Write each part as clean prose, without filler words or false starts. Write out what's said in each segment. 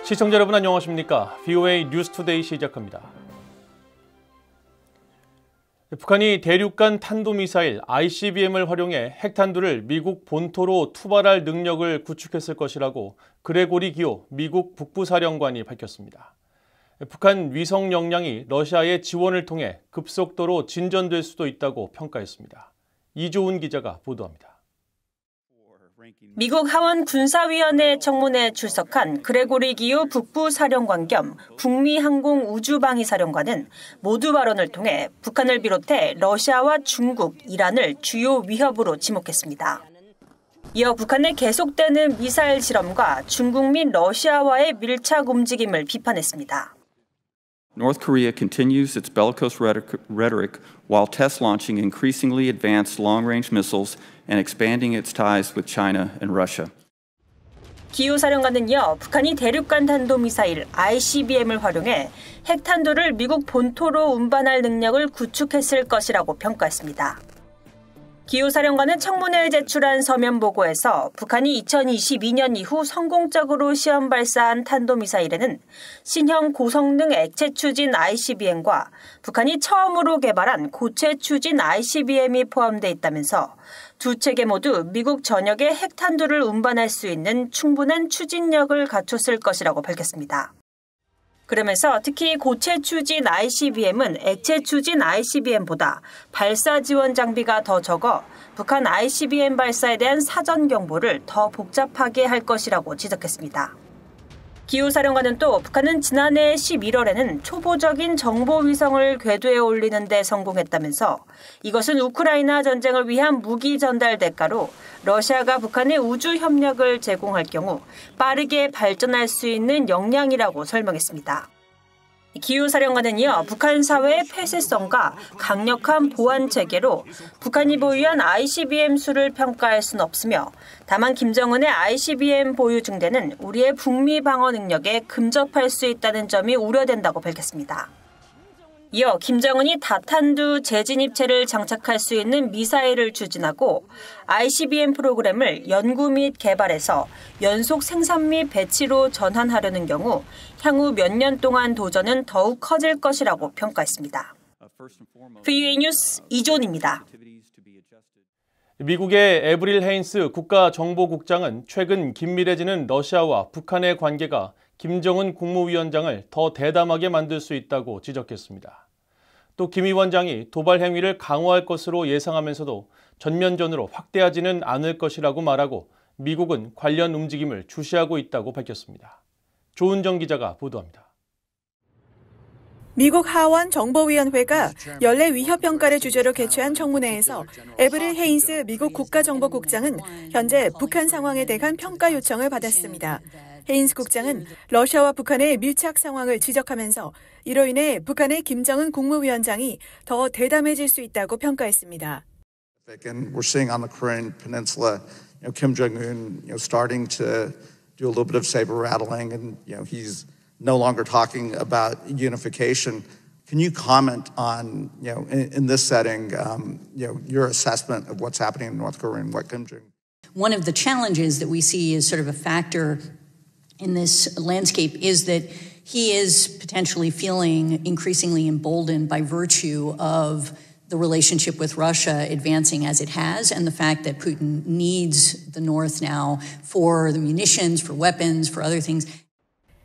시청자 여러분 안녕하십니까? VOA 뉴스투데이 시작합니다. 북한이 대륙간 탄도미사일 ICBM을 활용해 핵탄두를 미국 본토로 투발할 능력을 구축했을 것이라고 그레고리 기오 미국 북부사령관이 밝혔습니다. 북한 위성 역량이 러시아의 지원을 통해 급속도로 진전될 수도 있다고 평가했습니다. 이조은 기자가 보도합니다. 미국 하원 군사위원회 청문회에 출석한 그레고리 기오 북부사령관 겸 북미 항공 우주방위사령관은 모두 발언을 통해 북한을 비롯해 러시아와 중국, 이란을 주요 위협으로 지목했습니다. 이어 북한의 계속되는 미사일 실험과 중국 및 러시아와의 밀착 움직임을 비판했습니다. North Korea continues its bellicose rhetoric while test launching increasingly advanced long-range missiles and expanding its ties with China and Russia. 기오 사령관은요, 북한이 대륙간 탄도미사일 ICBM을 활용해 핵탄두를 미국 본토로 운반할 능력을 구축했을 것이라고 평가했습니다. 기오 사령관은 청문회에 제출한 서면 보고에서 북한이 2022년 이후 성공적으로 시험 발사한 탄도미사일에는 신형 고성능 액체 추진 ICBM과 북한이 처음으로 개발한 고체 추진 ICBM이 포함돼 있다면서 두 체계 모두 미국 전역에 핵탄두를 운반할 수 있는 충분한 추진력을 갖췄을 것이라고 밝혔습니다. 그러면서 특히 고체 추진 ICBM은 액체 추진 ICBM보다 발사 지원 장비가 더 적어 북한 ICBM 발사에 대한 사전 경보를 더 복잡하게 할 것이라고 지적했습니다. 기오 사령관은 또 북한은 지난해 11월에는 초보적인 정보 위성을 궤도에 올리는 데 성공했다면서 이것은 우크라이나 전쟁을 위한 무기 전달 대가로 러시아가 북한에 우주 협력을 제공할 경우 빠르게 발전할 수 있는 역량이라고 설명했습니다. 기오 사령관은요, 북한 사회의 폐쇄성과 강력한 보안 체계로 북한이 보유한 ICBM 수를 평가할 수는 없으며 다만 김정은의 ICBM 보유 증대는 우리의 북미 방어 능력에 근접할 수 있다는 점이 우려된다고 밝혔습니다. 이어 김정은이 다탄두 재진입체를 장착할 수 있는 미사일을 추진하고 ICBM 프로그램을 연구 및 개발해서 연속 생산 및 배치로 전환하려는 경우 향후 몇 년 동안 도전은 더욱 커질 것이라고 평가했습니다. VOA 뉴스 이조은입니다. 미국의 에브릴 헤인스 국가정보국장은 최근 긴밀해지는 러시아와 북한의 관계가 김정은 국무위원장을 더 대담하게 만들 수 있다고 지적했습니다. 또 김 위원장이 도발 행위를 강화할 것으로 예상하면서도 전면전으로 확대하지는 않을 것이라고 말하고 미국은 관련 움직임을 주시하고 있다고 밝혔습니다. 조은정 기자가 보도합니다. 미국 하원 정보위원회가 연례 위협평가를 주제로 개최한 청문회에서 에브릴 헤인스 미국 국가정보국장은 현재 북한 상황에 대한 평가 요청을 받았습니다. 헤인스 국장은 러시아와 북한의 밀착 상황을 지적하면서 이로 인해 북한의 김정은 국무위원장이 더 대담해질 수 있다고 평가했습니다. We're seeing on the Korean Peninsula, Kim Jong-un, starting to do a little bit of saber rattling, and he's no longer talking about unification. Can you comment on, in this setting, your assessment of what's happening in North Korea and what Kim Jong-un? One of the challenges that we see as sort of a factor in this landscape is that he is potentially feeling increasingly emboldened by virtue of the relationship with Russia advancing as it has, and the fact that Putin needs the North now for the munitions, for weapons, for other things.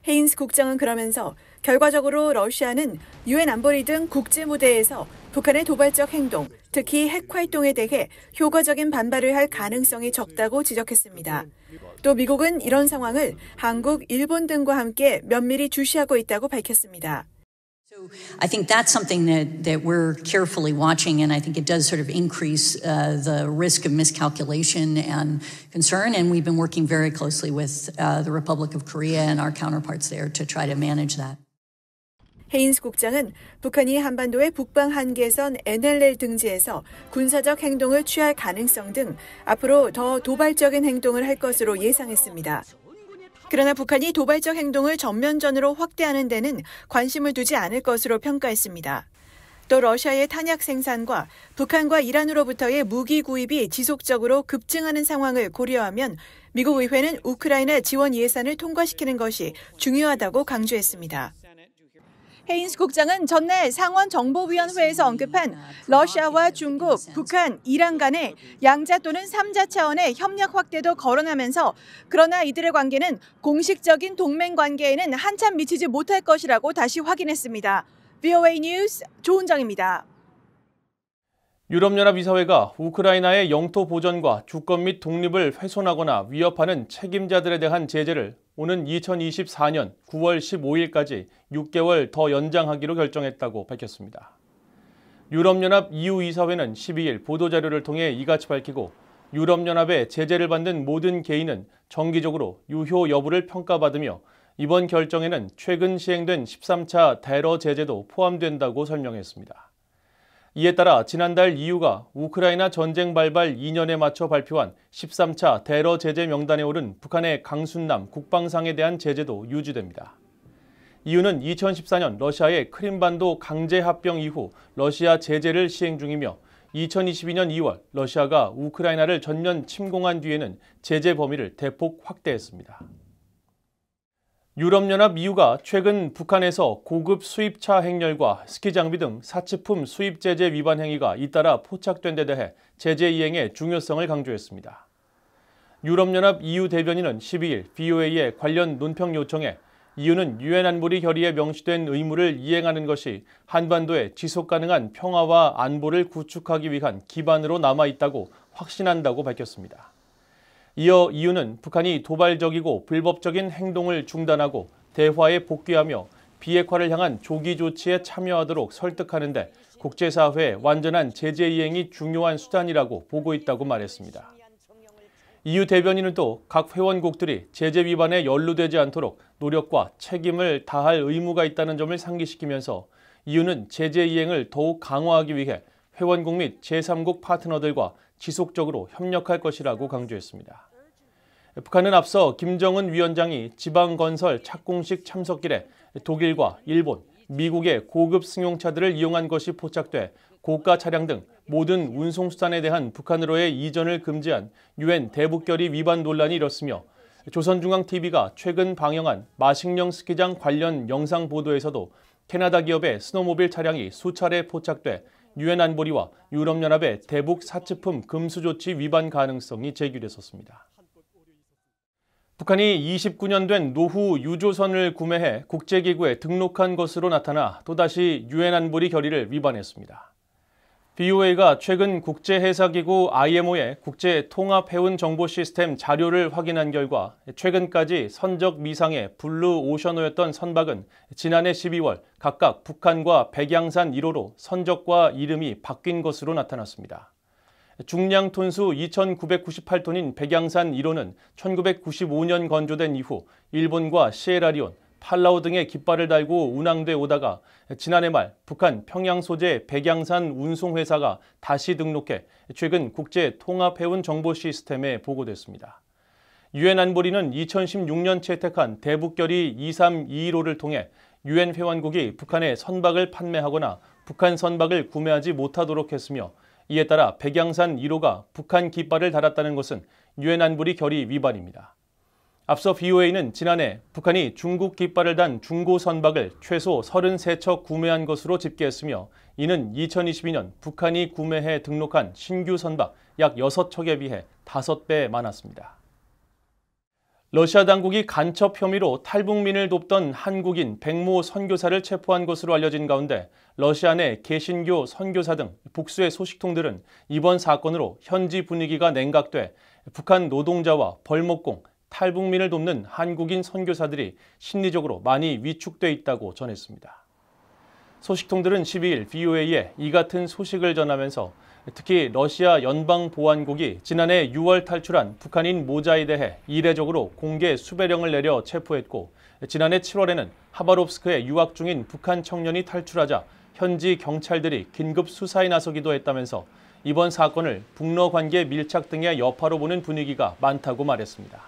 헤인스 국장은 그러면서 결과적으로 러시아는 유엔 안보리 등 국제 무대에서 북한의 도발적 행동, 특히 핵 활동에 대해 효과적인 반발을 할 가능성이 적다고 지적했습니다. 또 미국은 이런 상황을 한국, 일본 등과 함께 면밀히 주시하고 있다고 밝혔습니다. So I think that's something that we're carefully watching, and I think it does sort of increase the risk of miscalculation and concern, and we've been working very closely with the Republic of Korea and our counterparts there to try to manage that. 헤인스 국장은 북한이 한반도의 북방 한계선 NLL 등지에서 군사적 행동을 취할 가능성 등 앞으로 더 도발적인 행동을 할 것으로 예상했습니다. 그러나 북한이 도발적 행동을 전면전으로 확대하는 데는 관심을 두지 않을 것으로 평가했습니다. 또 러시아의 탄약 생산과 북한과 이란으로부터의 무기 구입이 지속적으로 급증하는 상황을 고려하면 미국 의회는 우크라이나 지원 예산을 통과시키는 것이 중요하다고 강조했습니다. 헤인스 국장은 전날 상원정보위원회에서 언급한 러시아와 중국, 북한, 이란 간의 양자 또는 3자 차원의 협력 확대도 거론하면서 그러나 이들의 관계는 공식적인 동맹 관계에는 한참 미치지 못할 것이라고 다시 확인했습니다. VOA 뉴스 조은정입니다. 유럽연합 이사회가 우크라이나의 영토 보전과 주권 및 독립을 훼손하거나 위협하는 책임자들에 대한 제재를 오는 2024년 9월 15일까지 6개월 더 연장하기로 결정했다고 밝혔습니다. 유럽연합 EU 이사회는 12일 보도자료를 통해 이같이 밝히고 유럽연합의 제재를 받는 모든 개인은 정기적으로 유효 여부를 평가받으며 이번 결정에는 최근 시행된 13차 테러 제재도 포함된다고 설명했습니다. 이에 따라 지난달 EU가 우크라이나 전쟁 발발 2년에 맞춰 발표한 13차 테러 제재 명단에 오른 북한의 강순남 국방상에 대한 제재도 유지됩니다. EU는 2014년 러시아의 크림반도 강제 합병 이후 러시아 제재를 시행 중이며 2022년 2월 러시아가 우크라이나를 전면 침공한 뒤에는 제재 범위를 대폭 확대했습니다. 유럽연합 EU가 최근 북한에서 고급 수입차 행렬과 스키 장비 등 사치품 수입 제재 위반 행위가 잇따라 포착된 데 대해 제재 이행의 중요성을 강조했습니다. 유럽연합 EU 대변인은 12일 VOA의 관련 논평 요청에 EU는 유엔 안보리 결의에 명시된 의무를 이행하는 것이 한반도의 지속 가능한 평화와 안보를 구축하기 위한 기반으로 남아있다고 확신한다고 밝혔습니다. 이어 EU는 북한이 도발적이고 불법적인 행동을 중단하고 대화에 복귀하며 비핵화를 향한 조기 조치에 참여하도록 설득하는 데 국제사회의 완전한 제재 이행이 중요한 수단이라고 보고 있다고 말했습니다. EU 대변인은 또 각 회원국들이 제재 위반에 연루되지 않도록 노력과 책임을 다할 의무가 있다는 점을 상기시키면서 EU는 제재 이행을 더욱 강화하기 위해 회원국 및 제3국 파트너들과 지속적으로 협력할 것이라고 강조했습니다. 북한은 앞서 김정은 위원장이 지방건설 착공식 참석길에 독일과 일본, 미국의 고급 승용차들을 이용한 것이 포착돼 고가 차량 등 모든 운송수단에 대한 북한으로의 이전을 금지한 유엔 대북결의 위반 논란이 일었으며 조선중앙TV가 최근 방영한 마식령 스키장 관련 영상 보도에서도 캐나다 기업의 스노모빌 차량이 수차례 포착돼 유엔 안보리와 유럽연합의 대북 사치품 금수 조치 위반 가능성이 제기됐었습니다. 북한이 29년 된 노후 유조선을 구매해 국제기구에 등록한 것으로 나타나 또다시 유엔 안보리 결의를 위반했습니다. VOA가 최근 국제해사기구 IMO의 국제통합해운정보시스템 자료를 확인한 결과 최근까지 선적 미상의 블루 오셔노였던 선박은 지난해 12월 각각 북한과 백양산 1호로 선적과 이름이 바뀐 것으로 나타났습니다. 중량 톤수 2,998톤인 백양산 1호는 1995년 건조된 이후 일본과 시에라리온, 팔라우 등의 깃발을 달고 운항돼 오다가 지난해 말 북한 평양 소재 백양산 운송회사가 다시 등록해 최근 국제통합해운 정보 시스템에 보고됐습니다. 유엔 안보리는 2016년 채택한 대북결의 2321호를 통해 유엔 회원국이 북한에 선박을 판매하거나 북한 선박을 구매하지 못하도록 했으며 이에 따라 백양산 1호가 북한 깃발을 달았다는 것은 유엔 안보리 결의 위반입니다. 앞서 VOA는 지난해 북한이 중국 깃발을 단 중고 선박을 최소 33척 구매한 것으로 집계했으며 이는 2022년 북한이 구매해 등록한 신규 선박 약 6척에 비해 5배 많았습니다. 러시아 당국이 간첩 혐의로 탈북민을 돕던 한국인 백모 선교사를 체포한 것으로 알려진 가운데 러시아 내 개신교 선교사 등 복수의 소식통들은 이번 사건으로 현지 분위기가 냉각돼 북한 노동자와 벌목공, 탈북민을 돕는 한국인 선교사들이 심리적으로 많이 위축돼 있다고 전했습니다. 소식통들은 12일 VOA에 이 같은 소식을 전하면서 특히 러시아 연방보안국이 지난해 6월 탈출한 북한인 모자에 대해 이례적으로 공개 수배령을 내려 체포했고 지난해 7월에는 하바롭스크에 유학 중인 북한 청년이 탈출하자 현지 경찰들이 긴급 수사에 나서기도 했다면서 이번 사건을 북러 관계 밀착 등의 여파로 보는 분위기가 많다고 말했습니다.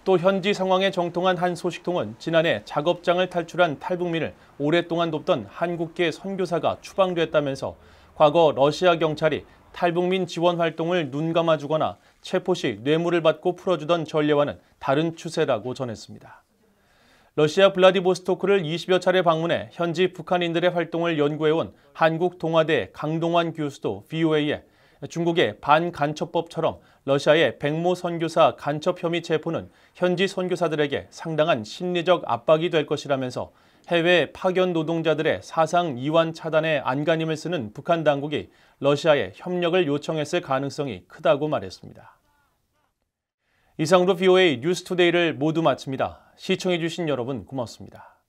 또 현지 상황에 정통한 한 소식통은 지난해 작업장을 탈출한 탈북민을 오랫동안 돕던 한국계 선교사가 추방됐다면서 과거 러시아 경찰이 탈북민 지원 활동을 눈감아주거나 체포 시 뇌물을 받고 풀어주던 전례와는 다른 추세라고 전했습니다. 러시아 블라디보스토크를 20여 차례 방문해 현지 북한인들의 활동을 연구해온 한국 동아대 강동환 교수도 VOA에 중국의 반간첩법처럼 러시아의 백모 선교사 간첩 혐의 체포는 현지 선교사들에게 상당한 심리적 압박이 될 것이라면서 해외 파견 노동자들의 사상 이완 차단에 안간힘을 쓰는 북한 당국이 러시아에 협력을 요청했을 가능성이 크다고 말했습니다. 이상으로 VOA 뉴스투데이를 모두 마칩니다. 시청해주신 여러분 고맙습니다.